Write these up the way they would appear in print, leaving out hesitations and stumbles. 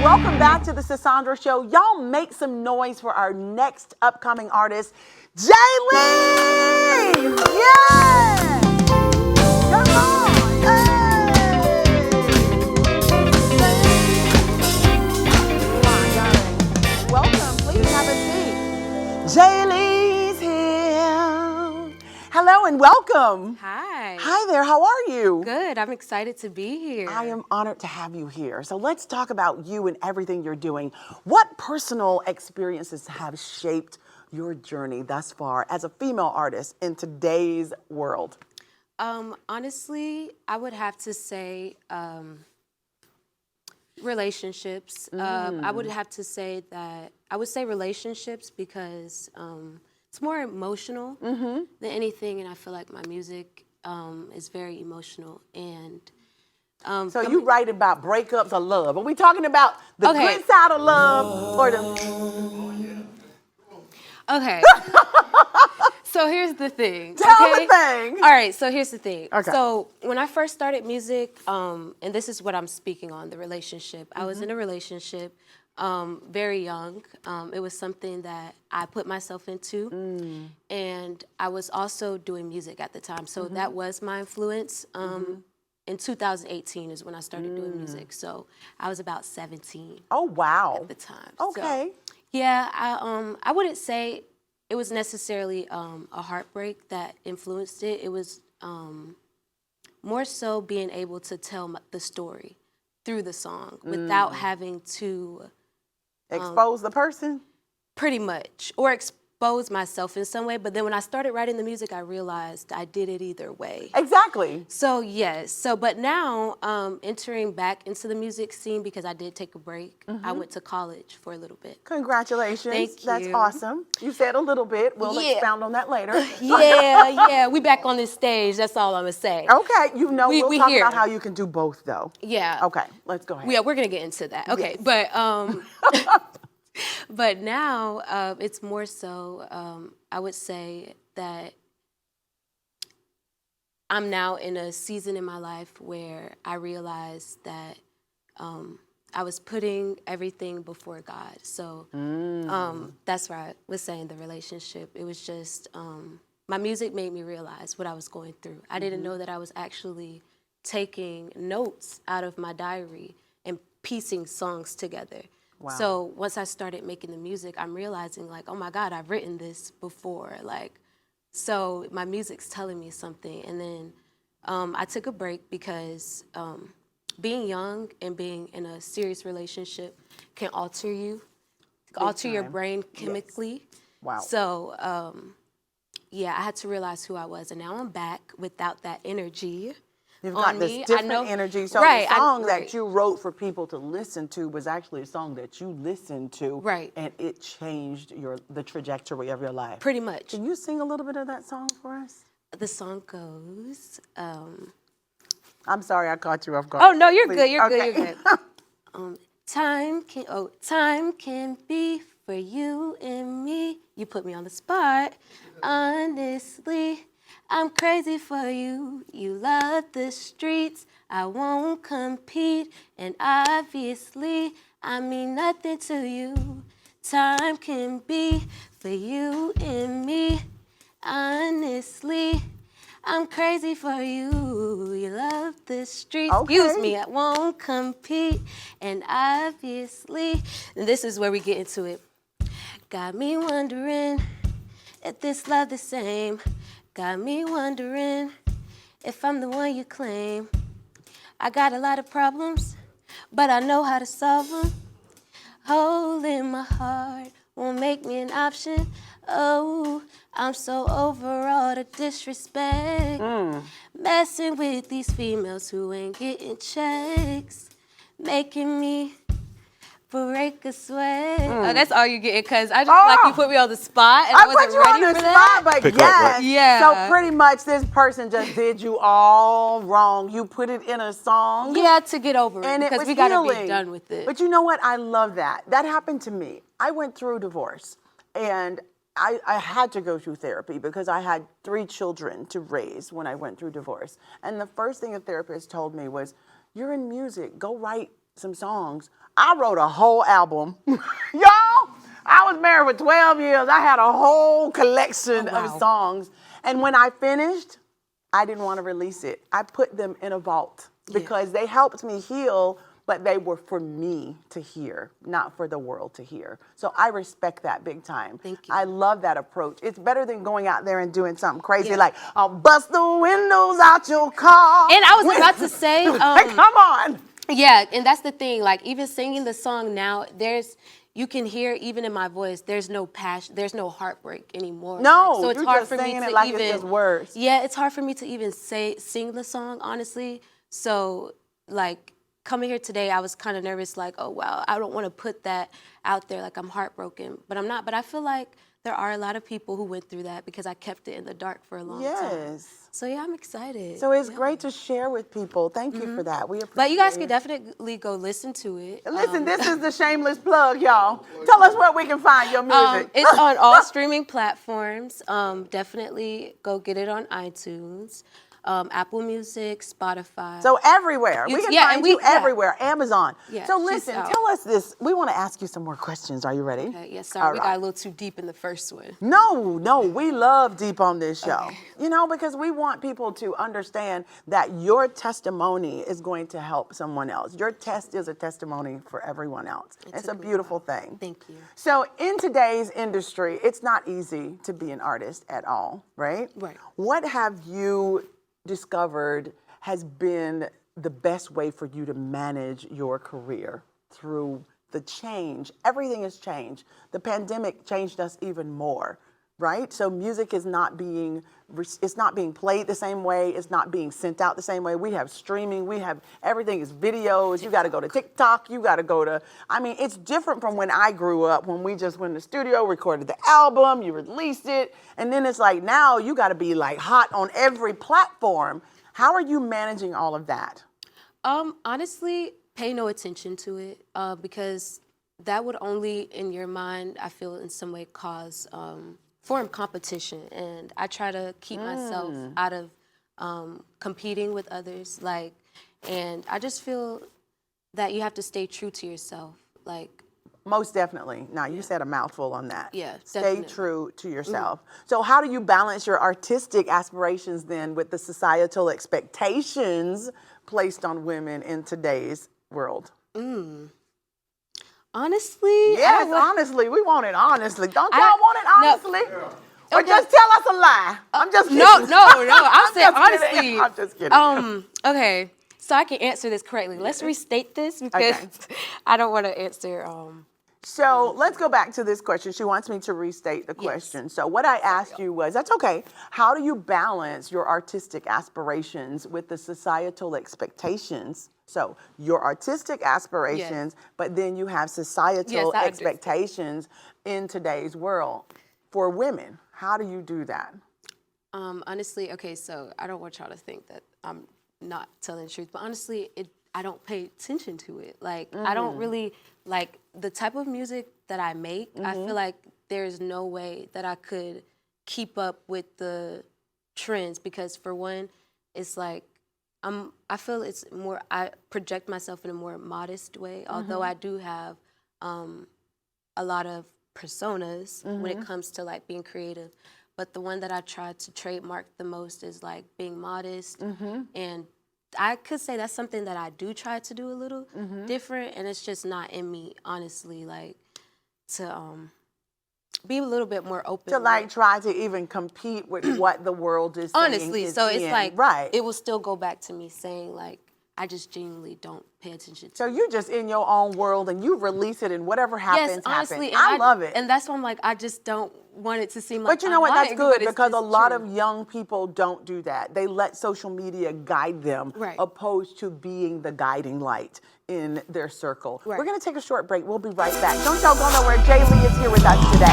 Welcome back to the Sisaundra Show. Y'all make some noise for our next upcoming artist, Jaylee! Yeah! Come on! Hey! Come on, darling. Welcome. Please have a seat. Jaylee's here. Hello and welcome. Hi. Hi there. How are you? Good. I'm excited to be here. I am honored to have you here. So let's talk about you and everything you're doing. What personal experiences have shaped your journey thus far as a female artist in today's world? Honestly, I would have to say relationships. I would have to say that I would say relationships because it's more emotional than anything, and I feel like my music is very emotional. And so you write about breakups or love. Are we talking about the good side of love or the? Okay. So here's the thing. Tell the thing. All right, so here's the thing. Okay. So when I first started music, and this is what I'm speaking on, the relationship. I was in a relationship very young. It was something that I put myself into. And I was also doing music at the time. So that was my influence. In 2018 is when I started doing music. So I was about 17. Oh, wow. At the time. Okay. So, yeah, I wouldn't say it was necessarily a heartbreak that influenced it. It was more so being able to tell the story through the song without having to Expose the person? pretty much, or expose myself in some way. But then when I started writing the music, I realized I did it either way. Exactly. So yes, but now entering back into the music scene because I did take a break. I went to college for a little bit. Congratulations. Thank That's you. awesome. You said a little bit. We'll expound on that later. Yeah, we back on this stage. That's all I'm gonna say. Okay, we'll we talk here. about how you can do both though. Yeah. Okay, let's go ahead. Yeah, we're gonna get into that. Okay, Yes. but now it's more so. I would say that I'm now in a season in my life where I realized that I was putting everything before God. So that's why I was saying the relationship. It was just my music made me realize what I was going through. I didn't know that I was actually taking notes out of my diary and piecing songs together. Wow. So once I started making the music, I'm realizing like, oh my God, I've written this before. Like, so my music's telling me something. And then I took a break because being young and being in a serious relationship can alter you, alter your brain chemically. Yes. Wow. So yeah, I had to realize who I was. And now I'm back without that energy. You've got this different energy. So the song that you wrote for people to listen to was actually a song that you listened to. Right. And it changed the trajectory of your life. Pretty much. Can you sing a little bit of that song for us? The song goes, I'm sorry I caught you off guard. oh no, you're Please. good, you're Okay. good, you're good. Time can be for you and me. You put me on the spot. Honestly, I'm crazy for you. You love the streets. I won't compete. And obviously, I mean nothing to you. Time can be for you and me. Honestly, I'm crazy for you. You love the streets. Okay. Excuse me, I won't compete. And obviously, and this is where we get into it. Got me wondering if this love the same. Got me wondering if I'm the one you claim. I got a lot of problems, but I know how to solve them. Hole in my heart won't make me an option. Oh, I'm so over all the disrespect. Messing with these females who ain't getting checks. Making me break a sweat. Oh, that's all you get, because I just like you put me on the spot and I wasn't put you ready on the for that. spot, but Pick up, yes. right? Yeah. So pretty much this person just did you all wrong. You put it in a song. Yeah, to get over it, And it because was we gotta healing. be done with it. But you know what? I love that. That happened to me. I went through divorce, and I had to go through therapy because I had 3 children to raise when I went through divorce. And the first thing a therapist told me was, you're in music. Go write some songs. I wrote a whole album. Y'all, I was married for 12 years. I had a whole collection of songs. And when I finished, I didn't want to release it. I put them in a vault because they helped me heal, but they were for me to hear, not for the world to hear. So I respect that big time. Thank you. I love that approach. It's better than going out there and doing something crazy like, I'll bust the windows out your car. And I was about to say, come on. Yeah, and that's the thing. Like, even singing the song now, you can hear even in my voice, there's no passion, there's no heartbreak anymore. No, so it's you're hard just for me singing to it like even, it's just words. Yeah, it's hard for me to even sing the song, honestly. So, like, coming here today, I was kind of nervous, like, oh, wow, I don't want to put that out there, like I'm heartbroken. But I'm not. But I feel like there are a lot of people who went through that because I kept it in the dark for a long time. So, yeah, I'm excited. So it's great to share with people. Thank you for that. We appreciate But you guys can definitely go listen to it. Listen, this is the shameless plug, y'all. Tell us where we can find your music. It's on all streaming platforms. Definitely go get it on iTunes. Apple Music, Spotify. So everywhere. We can find you everywhere. Amazon. Yeah, so listen, tell us this. We want to ask you some more questions. Are you ready? Okay, yes, sir. We got a little too deep in the first one. No, we love deep on this show. Okay. You know, because we want people to understand that your testimony is going to help someone else. Your test is a testimony for everyone else. It's a beautiful thing. Thank you. So in today's industry, it's not easy to be an artist at all, right? Right. What have you discovered has been the best way for you to manage your career through the change? Everything has changed. The pandemic changed us even more, right? So music is not being played the same way. It's not being sent out the same way. We have streaming. We have everything is videos. You got to go to TikTok. You got to go to, it's different from when I grew up, when we just went in the studio, recorded the album, you released it. And then it's like now you got to be like hot on every platform. How are you managing all of that? Honestly, pay no attention to it because that would only, in your mind, I feel in some way cause form competition, and I try to keep myself out of competing with others. And I just feel that you have to stay true to yourself. Most definitely. Now, you said a mouthful on that. Yeah, Stay definitely. true to yourself. So how do you balance your artistic aspirations then with the societal expectations placed on women in today's world? Honestly? Yes, honestly. We want it honestly. Don't y'all want it honestly? No. Or just tell us a lie. I'm just kidding. No. I'm saying honestly. I'm just kidding. Okay. So I can answer this correctly. Let's restate this because I don't want to answer. So let's go back to this question. She wants me to restate the question. So what I asked you was, that's okay. How do you balance your artistic aspirations with the societal expectations? So your artistic aspirations, but then you have societal expectations in today's world for women. How do you do that? Honestly, okay, so I don't want y'all to think that I'm not telling the truth, but honestly, I don't pay attention to it. I don't really, the type of music that I make, I feel like there's no way that I could keep up with the trends because for one, it's I feel it's more, I project myself in a more modest way, although I do have a lot of personas when it comes to being creative. But the one that I try to trademark the most is being modest. And I could say that's something that I do try to do a little different, and it's just not in me, honestly, to be a little bit more open. To try to even compete with what the world is saying. Honestly, so it's it will still go back to me saying I just genuinely don't pay attention to. So you're just in your own world and you release it and whatever happens, honestly, happens. I love it. And that's why I'm I just don't want it to seem like. But you know what? That's good because a lot of young people don't do that. They let social media guide them, opposed to being the guiding light in their circle. We're going to take a short break. We'll be right back. Don't y'all go nowhere. Jaylee is here with us today.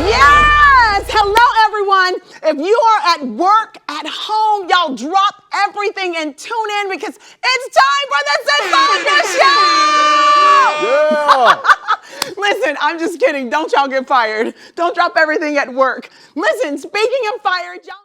Yes! Hello, everyone. If you are at work, at home, y'all drop everything and tune in because it's time for the Sisaundra Show! Yeah! Listen, I'm just kidding. Don't y'all get fired. Don't drop everything at work. Listen, speaking of fired, y'all.